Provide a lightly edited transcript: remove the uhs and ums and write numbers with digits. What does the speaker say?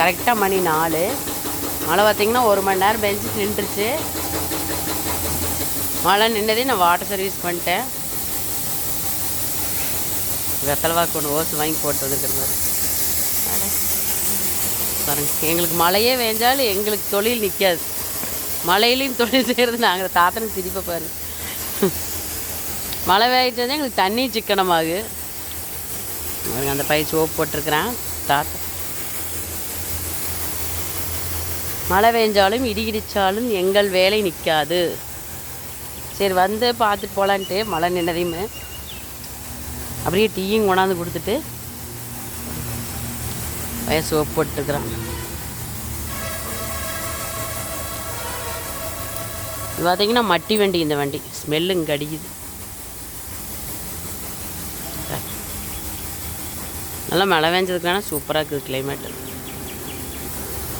கரெக்டாக மணி 4. மழை பார்த்திங்கன்னா 1 மணி நேரம் பெஞ்சு நின்றுச்சு. மழை நின்றதே நான் வாட்டர் சர்வீஸ் பண்ணிட்டேன். வெத்தலைவாக்கு ஒன்று ஓசு வாங்கி போட்டு வந்துருக்கிற மாதிரி பாருங்க. எங்களுக்கு மழையே வேஞ்சாலும் எங்களுக்கு தொழில் நிற்காது. மழையிலையும் தொழில் செய்கிறது நாங்கள் தாத்தனுக்கு சிரிப்பை பாரு. மழை வேயிட்டு வந்து எங்களுக்கு தண்ணி சிக்கனமாகு. அந்த பையன் சோப்பு போட்டிருக்கிறேன். தாத்தா மழை பெஞ்சாலும் இடி இடித்தாலும் எங்கள் வேலை நிற்காது. சரி வந்து பார்த்துட்டு போகலான்ட்டு மழை நின்னதையுமே அப்படியே டீயும் கொண்டாந்து கொடுத்துட்டு பையன் சோப்பு போட்டுருக்குறான். இது பார்த்திங்கன்னா மட்டி வண்டி. இந்த வண்டி ஸ்மெல்லு இங்கே அடிக்குது. நல்லா மழை பெஞ்சதுக்கான சூப்பராக இருக்குது கிளைமேட்டு.